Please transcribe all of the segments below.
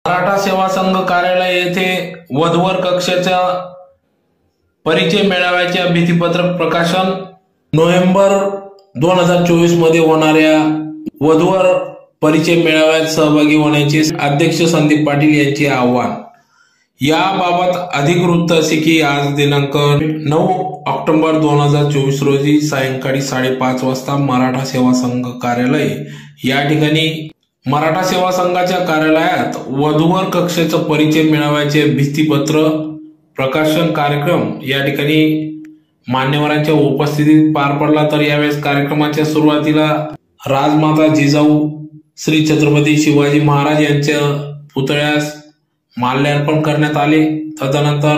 मराठा सेवा संघ कार्यालय येथे वधूवर कक्षाच्या परिचय मेळाव्याच्या भीतीपत्रक प्रकाशन नोव्हेंबर 2024 मध्ये होणाऱ्या वधूवर परिचय मेळाव्यात सहभागी होण्याचे अध्यक्ष संदीप पाटील यांचे आवाहन। याबाबत अधिक वृत्त असे की आज दिनांक 9 ऑक्टोबर 2024 रोजी सायंकाळी 5:30 वाजता मराठा सेवा संघ कार्यालय या ठिकाणी मराठा सेवा संघाच्या कार्यालयात वधूवर कक्षाचा परिचय मेळाव्याचे भित्तीपत्र प्रकाशन कार्यक्रम या ठिकाणी मान्यवरांच्या उपस्थितीत पार पडला। तर यावेळेस कार्यक्रमाच्या सुरुवातीला राजमाता जिजाऊ श्री छत्रपती शिवाजी महाराज यांच्या पुतळ्यास माल्यार्पण करण्यात आले। तदनंतर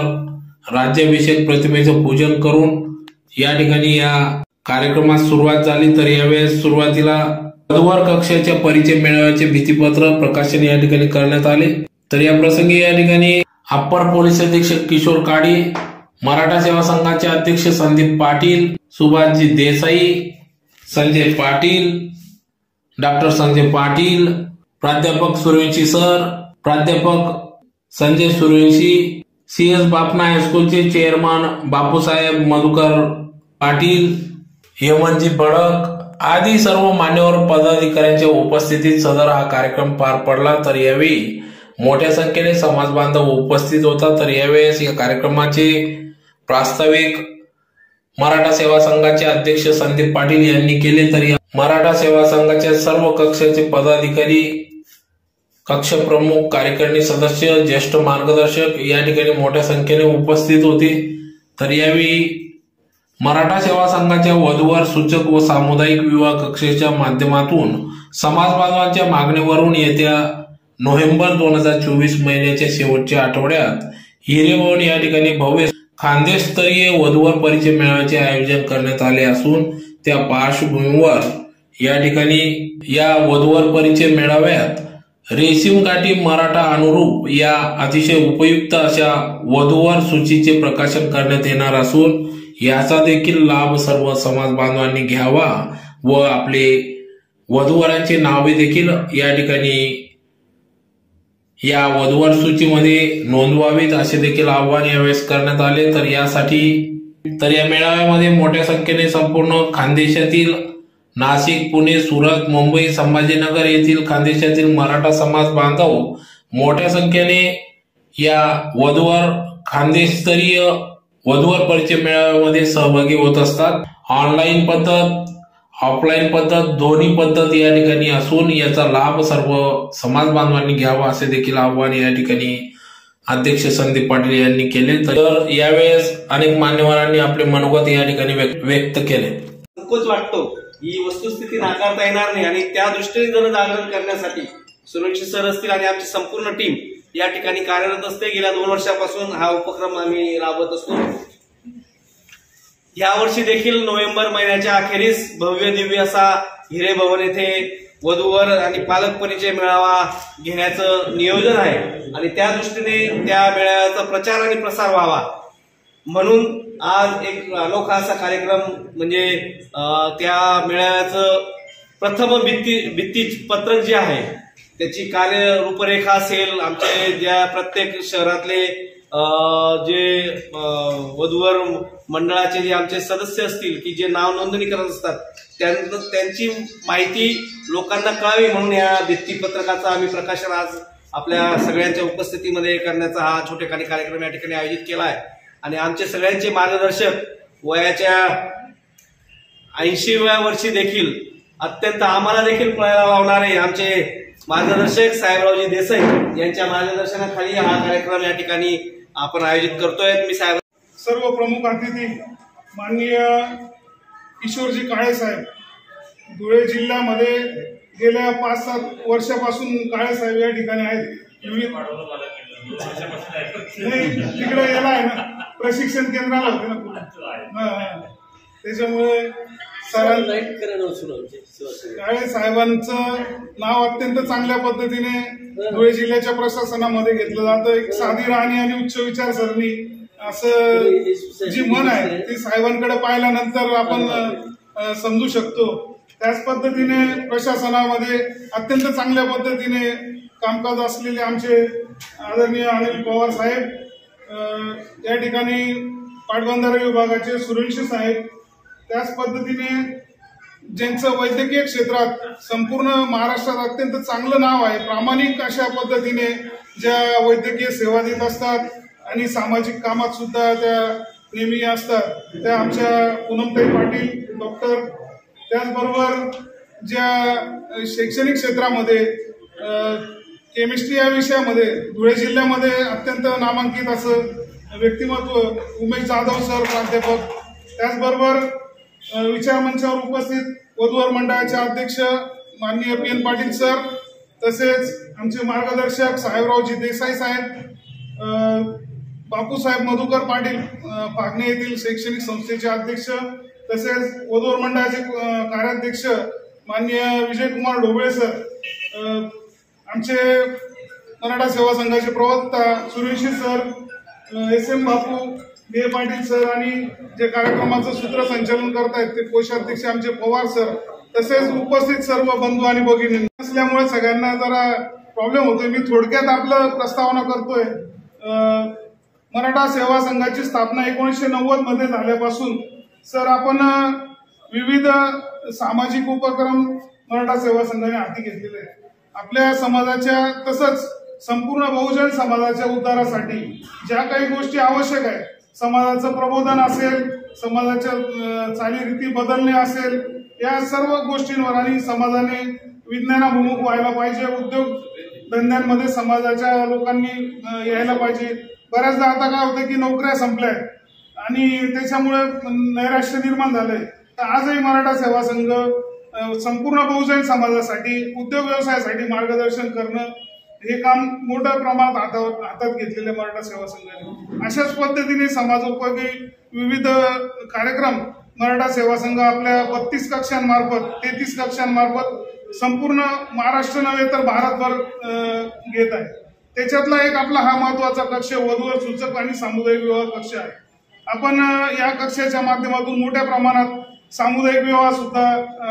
राज्याभिषेक प्रतिमेचं पूजन करून या ठिकाणी या कार्यक्रमास सुरुवात झाली। तर यावेळेस सुरुवातीला वधूवर कक्षाच्या परिचय मेळाव्याचे भित्तीपत्र प्रकाशन या ठिकाणी करण्यात आले। तर या प्रसंगी या ठिकाणी अप्पर पोलीस अधीक्षक किशोर काडी, मराठा सेवा संघाचे अध्यक्ष संदीप पाटील, सुभाषजी देसाई, संजय पाटील, डॉक्टर संजय पाटील, प्राध्यापक सूर्यवंशी सर, प्राध्यापक संजय सूर्यवंशी, CS बापना हायस्कूलचे चेअरमन बापूसाहेब मधुकर पाटील, हेमंतजी भडक आदी सर्व मान्यवर पदाधिकाऱ्यांच्या उपस्थितीत सदर हा कार्यक्रम पार पडला। तर यावेळी मोठ्या संख्येने समाज बांधव उपस्थित होता। तर यावेळेस या कार्यक्रमाचे प्रास्ताविक मराठा सेवा संघाचे अध्यक्ष संदीप पाटील यांनी केले। तर मराठा सेवा संघाच्या सर्व कक्षाचे पदाधिकारी, कक्ष प्रमुख, कार्यकारिणी सदस्य, ज्येष्ठ मार्गदर्शक या ठिकाणी मोठ्या संख्येने उपस्थित होते। तर यावेळी मराठा सेवा संघाच्या वधूवर सूचक व सामुदायिक विवाह कक्षेच्या माध्यमातून समाज बांधवांच्या मागणीवरून येत्या नोव्हेंबर 2024 महिन्याच्या शेवटच्या आठवड्यात हिरेभवन या ठिकाणी भव्य खानदेशस्तरीय वधूवर परिचय मेळाव्याचे आयोजन करण्यात आले असून त्या पार्श्वभूमीवर या ठिकाणी या वधूवर परिचय मेळाव्यात रेशीम गाठी मराठा अनुरूप या अतिशय उपयुक्त अशा वधूवर सूचीचे प्रकाशन करण्यात येणार असून याचा देखील लाभ सर्व समाज बांधवांनी घ्यावा व आपले वधूवरांचे नावे देखील या ठिकाणी या वधूवर सूचीमध्ये नोंदवावीत असे देखील आवाहन यावेळेस करण्यात आले। तर या मेळाव्यामध्ये मोठ्या संख्येने संपूर्ण खानदेशातील नाशिक, पुणे, सुरत, मुंबई, संभाजीनगर येथील खानदेशातील मराठा समाज बांधव मोठ्या संख्येने या वधूवर खानदेशस्तरीय वधूवर परिचय मेळाव्यामध्ये सहभागी होत असतात। ऑनलाईन पद्धत, ऑफलाईन पद्धत दोन्ही पद्धत या ठिकाणी असून याचा लाभ सर्व समाज बांधवांनी घ्यावा असे देखील आवाहन या ठिकाणी अध्यक्ष संदीप पाटील यांनी केले। तर यावेळेस अनेक मान्यवरांनी आपले मनोगत या ठिकाणी व्यक्त केले। संकोच वाटतो, ही वस्तुस्थिती नाकारता येणार नाही आणि त्या दृष्टीने जनजागरण करण्यासाठी सूर्यवंशी सर असतील आणि आमची संपूर्ण टीम या ठिकाणी कार्यरत असते। गेल्या 2 वर्षापासून हा उपक्रम आम्ही राबवत असतो। यावर्षी देखील नोव्हेंबर महिन्याच्या अखेरीस भव्य दिव्य असा हिरेभवन येथे वधूवर आणि पालक परिचय मेळावा घेण्याचं नियोजन आहे आणि त्या दृष्टीने त्या मेळाव्याचा प्रचार आणि प्रसार व्हावा म्हणून आज एक अनोखा असा कार्यक्रम म्हणजे त्या मेळाव्याचं प्रथम भित्तीपत्रक जे आहे त्याची कार्य रूपरेखा असेल, आमचे ज्या प्रत्येक शहरातले जे वधूवर मंडळाचे जे आमचे सदस्य असतील की जे नाव नोंदणी करत असतात त्यांची माहिती लोकांना कळावी म्हणून या भित्तीपत्रकाचा आम्ही प्रकाशन आज आपल्या सगळ्यांच्या उपस्थितीमध्ये करण्याचा हा छोटेखानी कार्यक्रम या ठिकाणी आयोजित केला आहे। आणि आमचे सगळ्यांचे मार्गदर्शक वयाच्या 80व्या वर्षी देखील अत्यंत आम्हाला देखील कळायला लावणारे आमचे मार्गदर्शक साहेबरावजी देसाई यांच्या मार्गदर्शनाखाली हा कार्यक्रम या ठिकाणी आपण आयोजित करतोय। मी साहेब सर्व प्रमुख अतिथी माननीय किशोरजी काळे साहेब, धुळे जिल्ह्यामध्ये गेल्या 5-7 वर्षापासून काळे साहेब या ठिकाणी आहेत। तिकडे याला आहे ना प्रशिक्षण केंद्राला होते ना, त्याच्यामुळे काळे साहेबांचं नाव अत्यंत चांगल्या पद्धतीने धुळे जिल्ह्याच्या प्रशासनामध्ये घेतलं जातं। एक साधी राहणी आणि उच्च विचारसरणी असं जी मन आहे ती साहेबांकडे पाहिल्यानंतर आपण समजू शकतो। त्याच पद्धतीने प्रशासनामध्ये अत्यंत चांगल्या पद्धतीने कामकाज असलेले आमचे आदरणीय अनिल पवार साहेब, या ठिकाणी पाटबंधारे विभागाचे सुरेंद्र साहेब, त्याच पद्धतीने ज्यांचं वैद्यकीय क्षेत्रात संपूर्ण महाराष्ट्रात अत्यंत चांगलं नाव आहे, प्रामाणिक अशा पद्धतीने ज्या वैद्यकीय सेवा देत असतात आणि सामाजिक कामात सुद्धा त्या नेहमी असतात, त्या आमच्या पूनमताई पाटील डॉक्टर, त्याचबरोबर ज्या शैक्षणिक क्षेत्रामध्ये केमिस्ट्री या विषयामध्ये धुळे जिल्ह्यामध्ये अत्यंत नामांकित असं व्यक्तिमत्व उमेश जाधव सर प्राध्यापक, त्याचबरोबर विचारमंचावर उपस्थित वधूवर मंडळाचे अध्यक्ष माननीय PN पाटील सर, तसेच आमचे मार्गदर्शक साहेबरावजी देसाई साहेब, बापूसाहेब मधुकर पाटील फागणे येथील शैक्षणिक संस्थेचे अध्यक्ष, तसेच वधूवर मंडळाचे कार्याध्यक्ष माननीय विजयकुमार ढोबळे सर, आमचे मराठा सेवा संघाचे प्रवक्ता सुरेशी सर, SM बापू BA पाटील सर आणि जे कार्यक्रमाचं सूत्रसंचालन करतायत ते कोषाध्यक्ष आमचे पवार सर, तसेच उपस्थित सर्व बंधू आणि भगिनी असल्यामुळे सगळ्यांना जरा प्रॉब्लेम होतोय. मी थोडक्यात आपलं प्रस्तावना करतोय. मराठा सेवा संघाची स्थापना 1990 मध्ये झाल्यापासून सर आपण विविध सामाजिक उपक्रम मराठा सेवा संघाने हाती घेतलेले आहेत. आपल्या समाजाच्या तसंच संपूर्ण बहुजन समाजाच्या उद्धारासाठी ज्या काही गोष्टी आवश्यक आहेत, समाजाचं प्रबोधन असेल, समाजाच्या चालीरीती बदलणे असेल, या सर्व गोष्टींवर आणि समाजाने विज्ञानाभिमुख व्हायला पाहिजे, उद्योग धंद्यांमध्ये समाजाच्या लोकांनी यायला पाहिजे. बऱ्याचदा आता काय होतं की नोकऱ्या संपल्या आणि त्याच्यामुळे नैराश्य निर्माण झालंय. तर आजही मराठा सेवा संघ संपूर्ण बहुजन समाजासाठी उद्योग व्यवसायासाठी मार्गदर्शन करणं हे काम मोठ्या प्रमाणात हातात घेतलेले मराठा सेवा संघाने. अशाच पद्धतीने समाजोपयोगी विविध कार्यक्रम मराठा सेवा संघ आपल्या 32 कक्षांमार्फत 33 कक्षांमार्फत संपूर्ण महाराष्ट्र नव्हे तर भारतभर घेत आहे. त्याच्यातला एक आपला हा महत्वाचा कक्ष वधूवर सूचक आणि सामुदायिक विवाह कक्ष आहे. आपण या कक्षाच्या माध्यमातून मोठ्या प्रमाणात सामुदायिक विवाह सुद्धा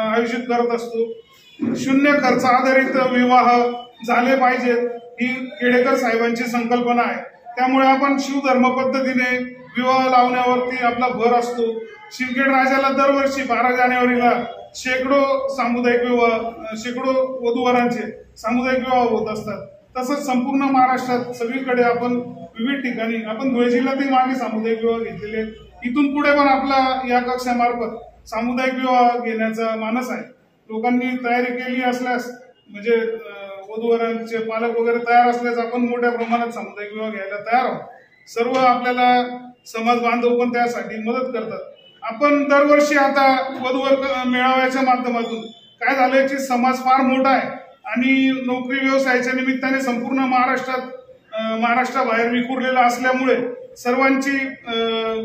आयोजित करत असतो. शून्य खर्च आधारित विवाह झाले पाहिजेत ही केडेकर साहेबांची संकल्पना आहे. त्यामुळे आपण शिवधर्म पद्धतीने विवाह लावण्यावरती आपला भर असतो. शिंदखेड राजाला दरवर्षी 12 जानेवारीला शेकडो सामुदायिक विवाह, शेकडो वधूवरांचे सामुदायिक विवाह होत असतात. तसंच संपूर्ण महाराष्ट्रात सगळीकडे आपण विविध ठिकाणी, आपण धुळे जिल्ह्यातही मागे सामुदायिक विवाह घेतलेले. इथून पुढे पण आपला या कक्षामार्फत सामुदायिक विवाह घेण्याचा मानस आहे. लोकांनी तयारी केली असल्यास, म्हणजे वधूवरांचे पालक वगैरे तयार असल्यास आपण मोठ्या प्रमाणात सामुदायिक विवाह घ्यायला तयार आहोत. सर्व आपल्याला समाज बांधव पण त्यासाठी मदत करतात. आपण दरवर्षी आता वधूवर मेळाव्याच्या माध्यमातून काय झालंय की समाज फार मोठा आहे आणि नोकरी व्यवसायाच्या निमित्ताने संपूर्ण महाराष्ट्राबाहेर विखुरलेला असल्यामुळे सर्वांची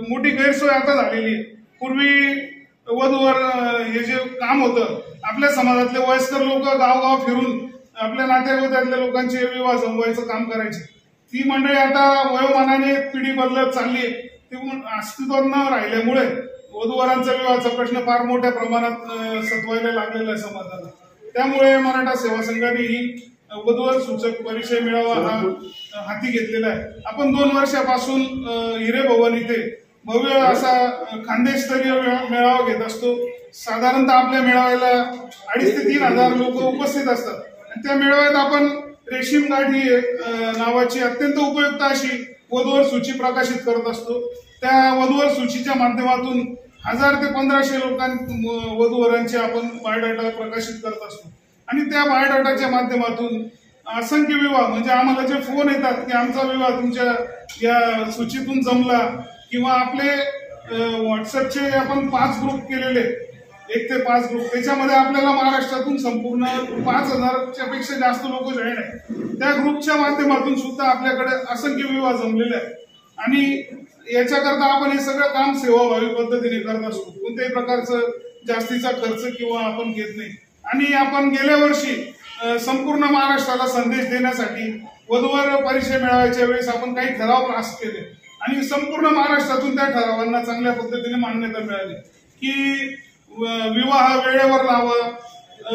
मोठी गैरसोय आता झालेली आहे. पूर्वी वधूवर हे जे काम होतं, आपल्या समाजातले वयस्कर लोक गावगाव फिरून आपल्या नातेवाईकातल्या लोकांचे विवाह जमवायचं काम करायचे. ती मंडळी आता वयोमानाने पिढी बदलत चालली, ती अस्तित्वात न राहिल्यामुळे वधूवरांचा विवाहाचा प्रश्न फार मोठ्या प्रमाणात सतवायला लागलेला आहे समाजाला. त्यामुळे मराठा सेवा संघाने ही वधूवर सूचक परिचय मेळावा हा हाती घेतलेला आहे. आपण 2 वर्षापासून हिरे भवन इथे भव्य असा खानदेशस्तरीय मेळावा घेत असतो. साधारणतः आपल्या मेळाव्याला 2,500 ते 3,000 लोक उपस्थित असतात. त्या मेळाव्यात आपण रेशीम गाठी नावाची अत्यंत उपयुक्त अशी वधूवर सूची प्रकाशित करत असतो. त्या वधूवर सूचीच्या माध्यमातून 1000 ते 1500 वधूवरांचे आपण बायोडाटा प्रकाशित करत असतो आणि त्या बायोडाटाच्या माध्यमातून असंख्य विवाह, म्हणजे आम्हाला जे फोन येतात की आमचा विवाह तुमच्या या सूचीतून जमला, किंवा आपले व्हॉट्सअपचे आपण 5 ग्रुप केलेले, 1 ते 5 ग्रुप, त्याच्यामध्ये आपल्याला महाराष्ट्रातून संपूर्ण 5000च्या पेक्षा जास्त लोक जॉईन आहेत. त्या ग्रुपच्या माध्यमातून सुद्धा आपल्याकडे असंख्य विवाह जमलेले आहेत आणि याच्याकरता आपण हे सगळं काम सेवाभावी पद्धतीने करत असतो. कोणत्याही प्रकारचं जास्तीचा खर्च किंवा आपण घेत नाही. आणि आपण गेल्या वर्षी संपूर्ण महाराष्ट्राला संदेश देण्यासाठी वधूवर परिचय मेळाव्याच्या वेळेस आपण काही ठराव पास केले आणि संपूर्ण महाराष्ट्रातून त्या ठरावांना चांगल्या पद्धतीने मान्यता मिळाली की विवाह वेळेवर लावा,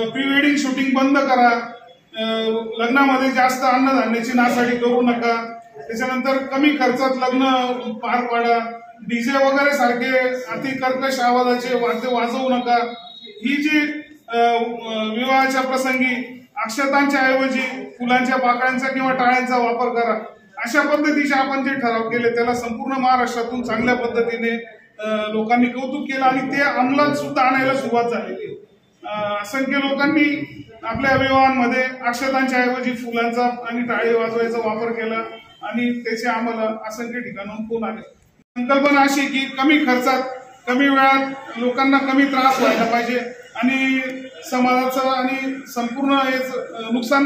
प्री वेडिंग शूटिंग बंद करा, लग्नामध्ये जास्त अन्नधान्याची नासाडी करू नका, त्याच्यानंतर कमी खर्चात लग्न पार पाडा, डीजे वगैरे सारखे अति कर्कश आवाजाचे वाद्य वाजवू नका. ही जी विवाहाच्या प्रसंगी अक्षतांच्या ऐवजी फुलांच्या पाकळ्यांचा किंवा टाळ्यांचा वापर करा. अशा पद्धतीचे आपण जे ठराव केले त्याला संपूर्ण महाराष्ट्रातून चांगल्या पद्धतीने लोकांनी कौतुक केलं आणि ते अंमलात सुद्धा आणायला सुरुवात झालेली. असंख्य लोकांनी आपल्या विवाहांमध्ये अक्षतांच्या ऐवजी फुलांचा आणि टाळी वाजवायचा वापर केला आणि त्याचे आम्हाला असंख्य ठिकाणाहून फोन आले. संकल्पना अशी की कमी खर्चात कमी वेळात लोकांना कमी त्रास व्हायला पाहिजे आणि समाजाचं आणि संपूर्ण नुकसान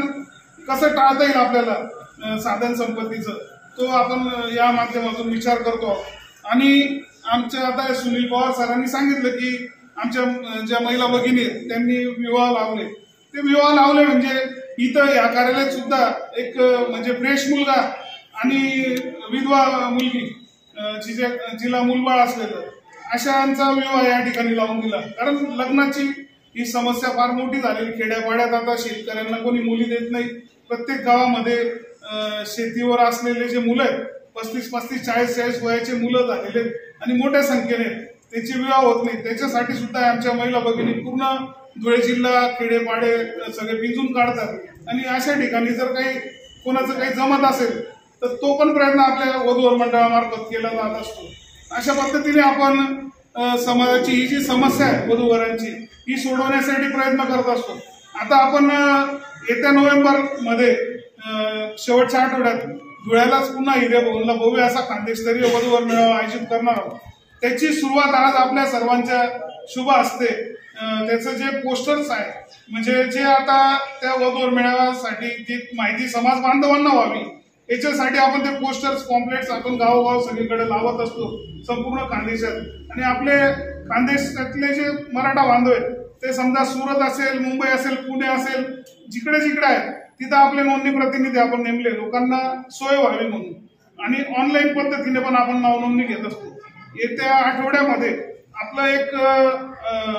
कसं टाळता येईल आपल्याला साधन संपत्तीचं, तो आपण या माध्यमातून विचार करतो. आणि आमच्या आता सुनील पवार सरांनी सांगितलं की आमच्या ज्या महिला भगिनी आहेत त्यांनी विवाह लावले. ते विवाह लावले म्हणजे इथं या कार्यालयात सुद्धा एक म्हणजे फ्रेश मुलगा आणि विधवा मुलगी जिला मूलबाळ असलेलं अशांचा विवाह या ठिकाणी लावून दिला. कारण लग्नाची ही समस्या फार मोठी झालेली. खेड्यापाड्यात आता शेतकऱ्यांना कोणी मुली देत नाही. प्रत्येक गावामध्ये शेतीवर असलेले जे मुलं आहेत 35-35, 40-40 वयाचे मुलं झालेले आणि मोठ्या संख्येने त्याचे विवाह होत नाही. त्याच्यासाठी सुद्धा आमच्या महिला भगिनी पूर्ण धुळे जिल्हा खेडेपाडे सगळे पिंजून काढतात आणि अशा ठिकाणी जर काही कोणाचं काही जमत असेल तर तो पण प्रयत्न आपल्या वधूवर मंडळामार्फत केला जात असतो. अशा पद्धतीने आपण समाजाची ही जी समस्या आहे वधूवरांची ही सोडवण्यासाठी प्रयत्न करत असतो. आता आपण येत्या नोव्हेंबरमध्ये शेवटच्या आठवड्यात धुळ्यालाच पुन्हा हिरेभवनला भव्य असा खानदेशस्तरीय वधूवर मेळावा आयोजित करणार आहोत. त्याची सुरुवात आज आपल्या सर्वांच्या शुभ हस्ते त्याचं जे पोस्टर्स आहे म्हणजे जे आता त्या वधूवर मेळाव्यासाठी जी माहिती समाज बांधवांना व्हावी याच्यासाठी आपण ते पोस्टर्स पॉम्पलेट्स आपण गावोगाव सगळीकडे लावत असतो संपूर्ण खानदेशात. आणि आपले खानदेशातले जे मराठा बांधव आहेत ते समजा सुरत असेल, मुंबई असेल, पुणे असेल, जिकडे जिकडे आहेत तिथं आपले नोंदणी प्रतिनिधी आपण नेमले लोकांना सोय व्हावी म्हणून आणि ऑनलाईन पद्धतीने पण आपण नाव नोंदणी घेत असतो. येत्या आठवड्यामध्ये आपलं एक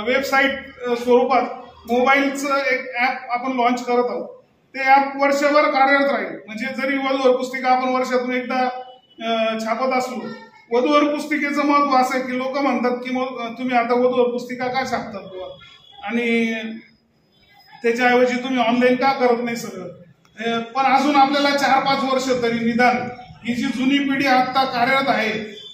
वेबसाईट स्वरूपात मोबाईलचं एक ऍप आपण लॉन्च करत आहोत. ते ऍप वर्षभर कार्यरत राहील. म्हणजे जरी वधूवर पुस्तिका आपण वर्षातून एकदा छापत असलो, वधूवर पुस्तिकेचं महत्व असं आहे की लोक म्हणतात की तुम्ही आता वधूवर पुस्तिका का छापतात आणि त्याच्याऐवजी तुम्ही ऑनलाईन का करत नाही सगळं. पण अजून आपल्याला 4-5 वर्ष तरी निदान ही जी जुनी पिढी आता कार्यरत आहे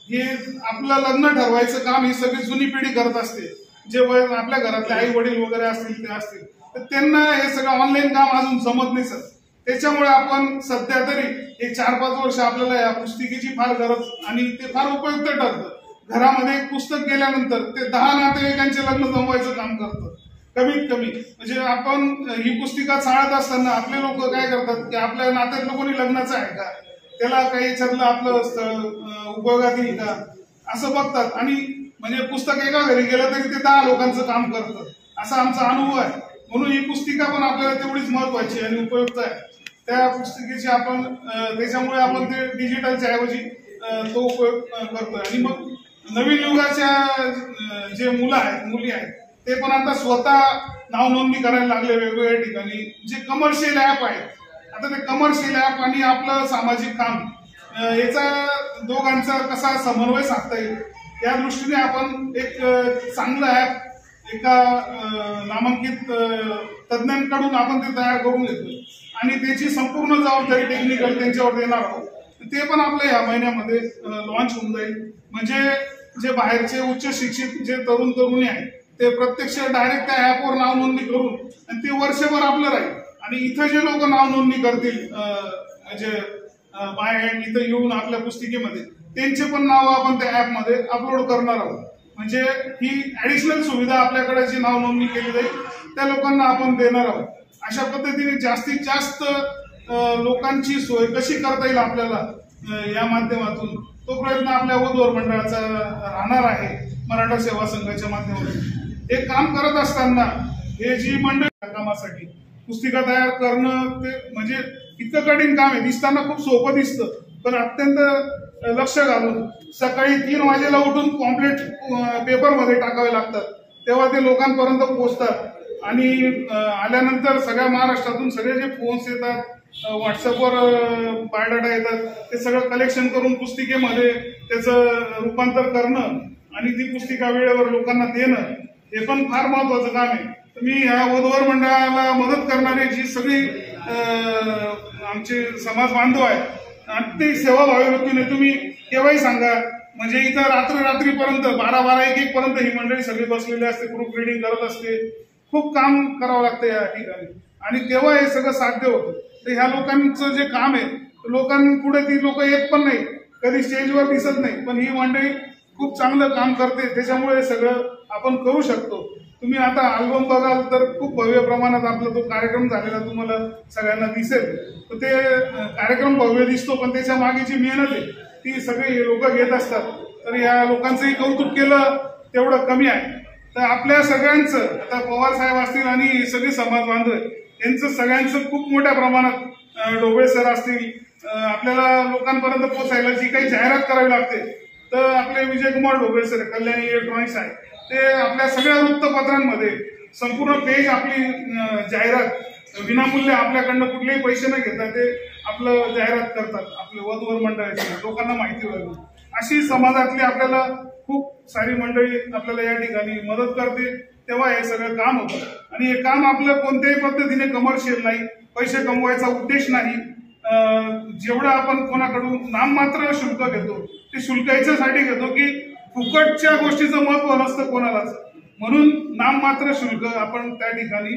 हे आपलं लग्न ठरवायचं काम ही सगळी जुनी पिढी करत असते. जे आपल्या घरातले आई वडील वगैरे असतील ते असतील तर त्यांना हे सगळं ऑनलाईन काम अजून जमत नाही सर. त्याच्यामुळे आपण सध्या तरी एक 4-5 वर्ष आपल्याला या पुस्तिकेची फार गरज आणि ते फार उपयुक्त ठरतं. घरामध्ये एक पुस्तक गेल्यानंतर ते 10 नातेवाईकांचे लग्न जमवायचं काम करतं कमीत कमी. म्हणजे आपण ही पुस्तिका चाळत असताना आपले लोक काय करतात की आपल्या नात्यातलं कोणी लग्नाचं आहे का, त्याला काही याच्यातलं आपलं स्थळ उपयोगात येईल का असं बघतात आणि म्हणजे पुस्तक एका घरी गेलं तरी ते 10 लोकांचं काम करतं असा आमचा अनुभव आहे. म्हणून ही पुस्तिका पण आपल्याला तेवढीच महत्वाची आणि उपयुक्त आहे. त्या पुस्तिकेची आपण त्याच्यामुळे आपण ते डिजिटलच्या ऐवजी तो उपयोग करतोय. आणि मग नवीन युगाच्या जे मुलं आहेत मुली आहेत ते पण आता स्वतः नाव नोंदणी करायला लागले वेगवेगळ्या ठिकाणी. जे कमर्शियल ऍप आहेत आता ते कमर्शियल ऍप आणि आपलं सामाजिक काम याचा दोघांचा कसा समन्वय साधता येईल या दृष्टीने आपण एक चांगलं ऍप एका नामांकित तज्ञांकडून आपण ते तयार करून घेतोय आणि त्याची संपूर्ण जबाबदारी टेक्निकल त्यांच्यावर देणार आहोत. ते पण आपल्या या महिन्यामध्ये लॉन्च होऊन जाईल. म्हणजे जे बाहेरचे उच्च शिक्षित जे तरुण तरुणी आहेत ते प्रत्यक्ष डायरेक्ट त्या ऍपवर नाव नोंदणी करून आणि ते वर्षभर आपलं राहील. आणि इथं जे लोक नाव नोंदणी करतील म्हणजे बाय हँड इथं येऊन आपल्या पुस्तिकेमध्ये त्यांचे पण नाव आपण त्या ऍपमध्ये अपलोड करणार आहोत. म्हणजे ही ऍडिशनल सुविधा आपल्याकडे जी नाव नोंदणी केली जाईल त्या लोकांना आपण देणार आहोत. अशा पद्धतीने जास्तीत जास्त लोकांची सोय कशी करता येईल आपल्याला या माध्यमातून तो प्रयत्न आपल्या वधूवर मंडळाचा राहणार आहे. मराठा सेवा संघाच्या माध्यमातून हे काम करत असताना हे जी मंडळ कामासाठी पुस्तिका तयार करणं ते म्हणजे इतकं कठीण काम आहे. दिसताना खूप सोपं दिसतं पण अत्यंत लक्ष घालून सकाळी 3 वाजेला उठून पॉम्पलेट पेपरमध्ये टाकावे लागतात तेव्हा ते लोकांपर्यंत पोहोचतात. आणि आल्यानंतर सगळ्या महाराष्ट्रातून सगळे जे फोन्स येतात, व्हॉट्सअपवर बायोडाटा येतात, ते सगळं कलेक्शन करून पुस्तिकेमध्ये त्याचं रूपांतर करणं आणि ती पुस्तिका वेळेवर लोकांना देणं हे पण फार महत्वाचं काम आहे. मी ह्या वधूवर मंडळाला मदत करणारे जी सगळी आमचे समाज बांधव आहेत आणि ते सेवाभावी वृत्तीने तुम्ही केव्हाही सांगा, म्हणजे इथं रात्रीपर्यंत 12-1 पर्यंत ही मंडळी सगळी बसलेली असते, प्रूफ रिडिंग करत असते, खूप काम करावं लागतं या ठिकाणी आणि तेव्हा हे सगळं साध्य होतं. तर ह्या लोकांचं जे काम आहे, लोकांपुढे ती लोक येत पण नाही, कधी स्टेजवर दिसत नाही, पण ही मंडळी खूप चांगलं काम करते, त्याच्यामुळे सगळं आपण करू शकतो. तुम्ही आता अल्बम बघाल तर खूप भव्य प्रमाणात आपला तो कार्यक्रम झालेला तुम्हाला सगळ्यांना दिसेल. तर ते कार्यक्रम भव्य दिसतो, पण त्याच्या मागे जी मेहनत आहे ती सगळे लोक घेत असतात. तर या लोकांचंही कौतुक केलं तेवढं कमी आहे. तर आपल्या सगळ्यांचं, आता पवार साहेब असतील आणि सगळे समाज बांधव यांचं सगळ्यांचं खूप मोठ्या प्रमाणात, ढोबळे सर असतील, आपल्याला लोकांपर्यंत पोहोचायला जी काही जाहिरात करावी लागते तर आपले विजयकुमार ढोबळे सर, कल्याणी इलेक्ट्रॉनिक्स आहे, ते आपल्या सगळ्या वृत्तपत्रांमध्ये संपूर्ण पेज आपली जाहिरात विनामूल्य, आपल्याकडनं कुठलेही पैसे न घेता ते आपलं जाहिरात करतात. आपले वधूवर मंडळाची लोकांना माहिती व्हावी अशी समाजातली आपल्याला खूप सारी मंडळी आपल्याला या ठिकाणी मदत करते. तेव्हा हे सगळं काम होतं आणि हे काम आपलं कोणत्याही पद्धतीने कमर्शियल नाही, पैसे कमवायचा उद्देश नाही. जेवढं आपण कोणाकडून नाममात्र शुल्क घेतो ते शुल्क याच्यासाठी घेतो की फुकटच्या गोष्टीचं महत्व नसतं कोणालाच, म्हणून नाममात्र शुल्क आपण त्या ठिकाणी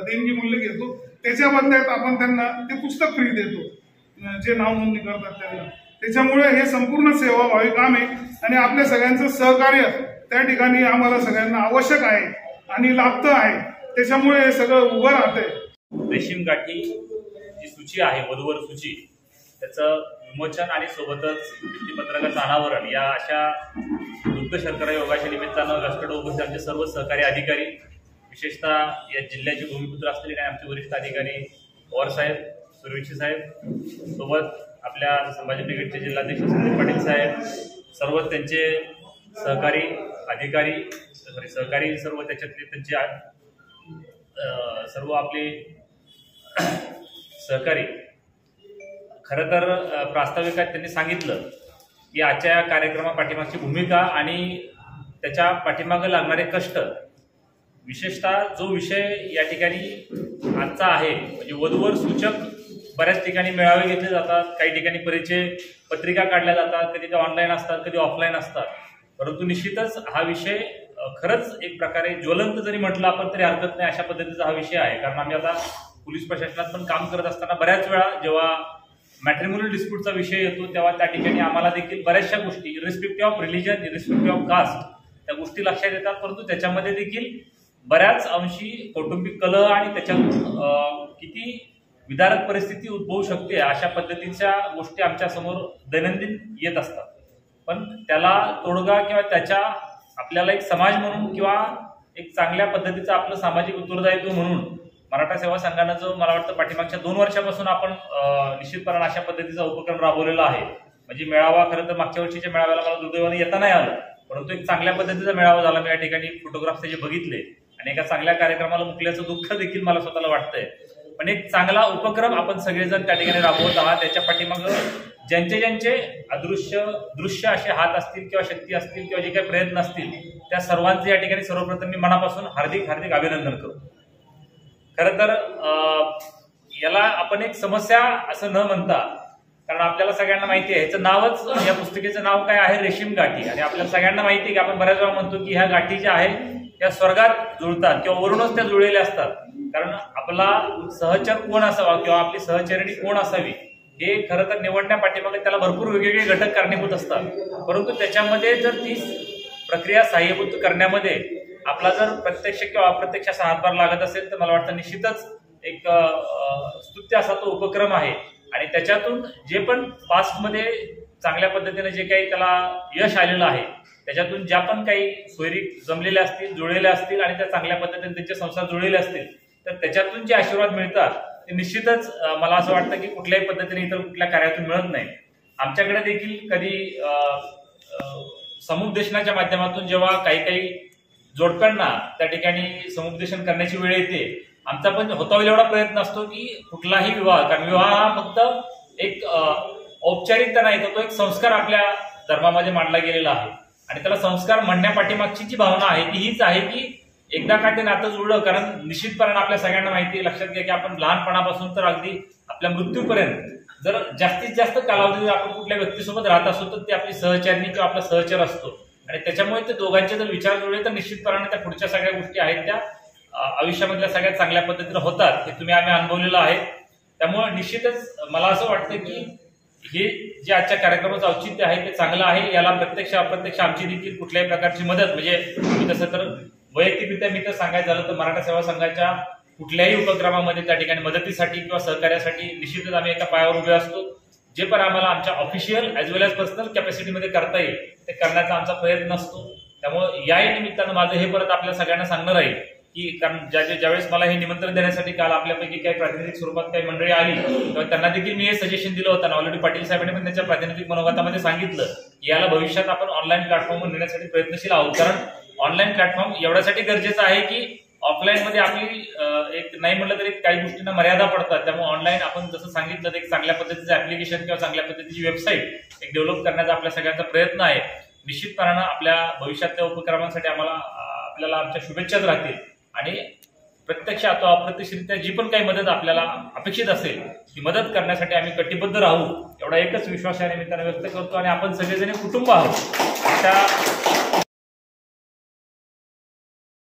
देणगी मूल्य घेतो. त्याच्या बदल्यात आपण त्यांना ते पुस्तक फ्री देतो जे नाव नोंदणी करतात त्यांना. त्याच्यामुळे हे संपूर्ण सेवाभावी काम आहे आणि आपल्या सगळ्यांचं सहकार्य त्या ठिकाणी आम्हाला सगळ्यांना आवश्यक आहे आणि लाभतं आहे. त्याच्यामुळे हे सगळं उभं राहतंय. रेशीम गाठी जी सूची आहे, वधूवर सूची, त्याचं विमोचन आणि सोबतच भित्तीपत्रकाचं अनावरण या अशा दुग्ध शर्करा योगाच्या निमित्तानं व्यासपीठ उपस्थित आमचे सर्व सहकारी अधिकारी, विशेषतः या जिल्ह्याचे भूमिपुत्र असलेले आणि आमचे वरिष्ठ अधिकारी पवार साहेब, सूर्यवंशी साहेब, सोबत आपल्या संभाजी ब्रिगेडचे जिल्हाध्यक्ष संदीप पाटील साहेब, सर्व त्यांचे सहकारी अधिकारी, सहकारी सर्व त्याच्यातले त्यांचे सर्व आपले सहकारी. खरं तर प्रास्ताविकात त्यांनी सांगितलं की आजच्या या कार्यक्रमापाठीमागची भूमिका आणि त्याच्या पाठीमागं लागणारे कष्ट, विशेषतः जो विषय या ठिकाणी आजचा आहे म्हणजे वधूवर सूचक. बऱ्याच ठिकाणी मेळावे घेतले जातात, काही ठिकाणी परिचय पत्रिका काढल्या जातात, कधी त्या ऑनलाईन असतात, कधी ऑफलाईन असतात, परंतु निश्चितच हा विषय खरंच एक प्रकारे ज्वलंत जरी म्हटलं आपण तरी हरकत नाही अशा पद्धतीचा हा विषय आहे. कारण आम्ही आता पोलीस प्रशासनात पण काम करत असताना बऱ्याच वेळा जेव्हा मॅट्रिमोनियल डिस्प्यूटचा विषय येतो तेव्हा त्या ठिकाणी आम्हाला देखील बऱ्याचशा गोष्टी irrespective of religion, irrespective of caste त्या गोष्टी लक्षात येतात, परंतु त्याच्यामध्ये देखील बऱ्याच अंशी कौटुंबिक कलह आणि त्याच्यातून किती विदारक परिस्थिती उद्भवू शकते अशा पद्धतीच्या गोष्टी आमच्या समोर दैनंदिन येत असतात. पण त्याला तोडगा किंवा त्याच्या आपल्याला एक समाज म्हणून किंवा एक चांगल्या पद्धतीचं आपलं सामाजिक उत्तरदायित्व म्हणून मराठा सेवा संघानं जो मला वाटतं पाठीमागच्या 2 वर्षापासून आपण निश्चितपणे अशा पद्धतीचा उपक्रम राबवलेला आहे. म्हणजे मेळावा खरं तर मागच्या वर्षीच्या मेळाव्याला मला दुर्दैवाने येता नाही आलं, परंतु एक चांगल्या पद्धतीचा मेळावा झाला. मी या ठिकाणी फोटोग्राफ्स त्याचे बघितले आणि एका चांगल्या कार्यक्रमाला मुकल्याचं दुःख देखील मला स्वतःला वाटतंय. पण एक चांगला उपक्रम आपण सगळेजण त्या ठिकाणी राबवत आहात. त्याच्या पाठीमागं ज्यांचे दृश्य असे हात असतील किंवा शक्ती असतील किंवा जे काही प्रयत्न असतील त्या सर्वांचे या ठिकाणी सर्वप्रथम मी मनापासून हार्दिक अभिनंदन करतो. खरं तर याला आपण एक समस्या असं न म्हणता, कारण आपल्याला सगळ्यांना माहिती आहे ह्याचं नावच, या पुस्तिकेचं नाव काय आहे, रेशीम गाठी. आणि आपल्याला सगळ्यांना माहिती आहे की आपण बऱ्याच वेळा म्हणतो की ह्या गाठी ज्या आहेत त्या स्वर्गात जुळतात किंवा वरूनच त्या जुळलेल्या असतात. कारण आपला सहचर कोण असावा किंवा आपली सहचरिणी कोण असावी हे खरं तर निवडण्या पाठीमागे त्याला भरपूर वेगवेगळे घटक कारणीभूत असतात. परंतु त्याच्यामध्ये जर ती प्रक्रिया सहाय्यभूत करण्यामध्ये आपला जर प्रत्यक्ष किंवा अप्रत्यक्ष असा हातभार लागत असेल तर मला वाटतं निश्चितच एक स्तुत्य असा तो उपक्रम आहे. आणि त्याच्यातून जे पण पास्टमध्ये चांगल्या पद्धतीने जे काही त्याला यश आलेलं आहे त्याच्यातून ज्या पण काही सोयरी जमलेल्या असतील, जुळलेल्या असतील आणि त्या चांगल्या पद्धतीने त्यांचे संसार जुळलेले असतील तर त्याच्यातून जे आशीर्वाद मिळतात ते निश्चितच मला असं वाटतं की कुठल्याही पद्धतीने इतर कुठल्या कार्यातून मिळत नाही. आमच्याकडे देखील कधी समुपदेशनाच्या माध्यमातून जेव्हा काही जोडप्यांना त्या ठिकाणी समुपदेशन करण्याची वेळ येते, आमचा पण होता होईल एवढा प्रयत्न असतो की कुठलाही विवाह, कारण विवाह हा फक्त एक औपचारिकता नाही, तर तो एक संस्कार आपल्या धर्मामध्ये मांडला गेलेला आहे आणि त्याला संस्कार म्हणण्यापाठीमागची जी भावना आहे ती हीच आहे की एकदा का ते नातं जुळलं, कारण निश्चितपणे आपल्या सगळ्यांना माहिती आहे, लक्षात घ्या की आपण लहानपणापासून तर अगदी आपल्या मृत्यूपर्यंत जर जास्तीत जास्त कालावधी आपण कुठल्या व्यक्तीसोबत राहत असतो तर ती आपली सहचारिणी किंवा आपला सहचर असतो आणि त्याच्यामुळे ते दोघांचे जर विचार जुळले तर निश्चितपणे त्या पुढच्या सगळ्या गोष्टी आहेत त्या आयुष्यामधल्या सगळ्यात चांगल्या पद्धतीने होतात, हे तुम्ही आम्ही अनुभवलेलं आहे. त्यामुळे निश्चितच मला असं वाटतं की हे जे आजच्या कार्यक्रमाचं औचित्य आहे ते चांगलं आहे. याला प्रत्यक्ष अप्रत्यक्ष आमची देखील कुठल्याही प्रकारची मदत, म्हणजे तसं तर वैयक्तिकरित्या मी तर सांगायचं झालं तर मराठा सेवा संघाच्या कुठल्याही उपक्रमामध्ये त्या ठिकाणी मदतीसाठी किंवा सहकार्यासाठी निश्चितच आम्ही एका पायावर उभे असतो. जे पण आम्हाला आमच्या ऑफिशियल ॲज वेल एज पर्सनल कॅपॅसिटीमध्ये करता येईल ते करण्याचा आमचा प्रयत्न असतो. त्यामुळे याही निमित्तानं माझं हे परत आपल्या सगळ्यांना सांगणं राहील की कारण ज्यावेळेस मला हे निमंत्रण देण्यासाठी काल आपल्यापैकी काही प्रातिनिधिक स्वरूपात काही मंडळी आली तेव्हा त्यांना देखील मी हे सजेशन दिलं होतं. ऑलरेडी पाटील साहेबांनी पण त्यांच्या प्रातिनिधिक मनोगतामध्ये सांगितलं की याला भविष्यात आपण ऑनलाईन प्लॅटफॉर्मवर नेण्यासाठी प्रयत्नशील आहोत, कारण ऑनलाईन प्लॅटफॉर्म एवढ्यासाठी गरजेचं आहे की ऑफलाईन मध्ये आपली एक नाही म्हटलं तरी काही गोष्टींना मर्यादा पडतात. त्यामुळे ऑनलाईन आपण जसं सांगितलं एक चांगल्या पद्धतीचं ऍप्लिकेशन किंवा चांगल्या पद्धतीची वेबसाईट एक डेव्हलप करण्याचा आपल्या सगळ्यांचा प्रयत्न आहे. निश्चितपणानं आपल्या भविष्यातल्या उपक्रमांसाठी आपल्याला आमच्या शुभेच्छाच राहतील आणि प्रत्यक्ष अथवा अप्रत्यक्षरित्या जी पण काही मदत आपल्याला अपेक्षित असेल ती मदत करण्यासाठी आम्ही कटिबद्ध राहू एवढा एकच विश्वास या निमित्तानं व्यक्त करतो आणि आपण सगळेजण कुटुंब आहोत.